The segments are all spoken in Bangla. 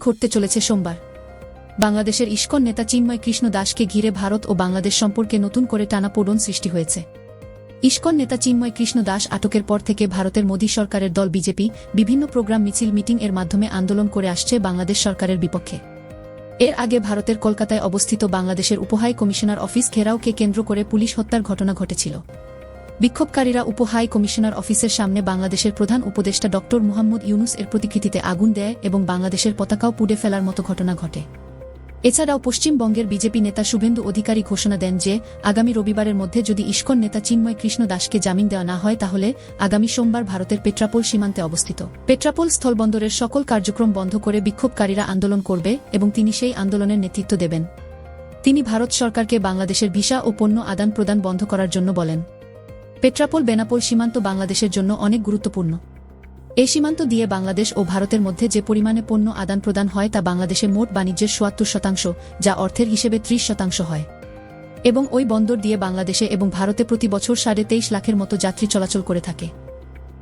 ঘটতে চলেছে সোমবার। বাংলাদেশের ইস্কন নেতা চিন্ময় কৃষ্ণ দাসকে ঘিরে ভারত ও বাংলাদেশ সম্পর্কে নতুন করে টানাপোড়েন সৃষ্টি হয়েছে। ইস্কন নেতা চিন্ময় কৃষ্ণ দাস আটকের পর থেকে ভারতের মোদী সরকারের দল বিজেপি বিভিন্ন প্রোগ্রাম, মিছিল, মিটিং এর মাধ্যমে আন্দোলন করে আসছে বাংলাদেশ সরকারের বিপক্ষে। এর আগে ভারতের কলকাতায় অবস্থিত বাংলাদেশের উপহাই কমিশনার অফিস ঘেরাওকে কেন্দ্র করে পুলিশ হত্যার ঘটনা ঘটেছিল। বিক্ষোভকারীরা উপহাই কমিশনার অফিসের সামনে বাংলাদেশের প্রধান উপদেষ্টা ড মুহাম্মদ ইউনুস এর প্রতিকৃতিতে আগুন দেয় এবং বাংলাদেশের পতাকাও পুড়ে ফেলার মতো ঘটনা ঘটে। এছাড়াও পশ্চিমবঙ্গের বিজেপি নেতা শুভেন্দু অধিকারী ঘোষণা দেন যে আগামী রবিবারের মধ্যে যদি ইস্কন নেতা চিন্ময় কৃষ্ণ দাসকে জামিন দেওয়া না হয় তাহলে আগামী সোমবার ভারতের পেট্রাপোল সীমান্তে অবস্থিত পেট্রাপোল স্থলবন্দরের সকল কার্যক্রম বন্ধ করে বিক্ষোভকারীরা আন্দোলন করবে এবং তিনি সেই আন্দোলনের নেতৃত্ব দেবেন। তিনি ভারত সরকারকে বাংলাদেশের ভিসা ও পণ্য আদান প্রদান বন্ধ করার জন্য বলেন। পেট্রাপোল বেনাপোল সীমান্ত বাংলাদেশের জন্য অনেক গুরুত্বপূর্ণ। এই সীমান্ত দিয়ে বাংলাদেশ ও ভারতের মধ্যে যে পরিমাণে পণ্য আদান প্রদান হয় তা বাংলাদেশে মোট বাণিজ্যের ৭৭%, যা অর্থের হিসেবে ৩০% হয়, এবং ওই বন্দর দিয়ে বাংলাদেশে এবং ভারতে প্রতি বছর ২৩.৫ লাখের মতো যাত্রী চলাচল করে থাকে।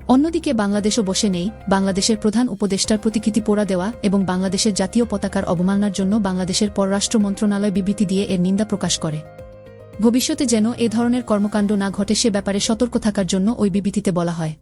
অন্যদিকে বাংলাদেশও বসে নেই। বাংলাদেশের প্রধান উপদেষ্টার প্রতিকৃতি পোড়া দেওয়া এবং বাংলাদেশের জাতীয় পতাকার অবমাননার জন্য বাংলাদেশের পররাষ্ট্র মন্ত্রণালয় বিবৃতি দিয়ে এর নিন্দা প্রকাশ করে। ভবিষ্যতে যেন এ ধরনের কর্মকাণ্ড না ঘটে সে ব্যাপারে সতর্ক থাকার জন্য ওই বিবৃতিতে বলা হয়।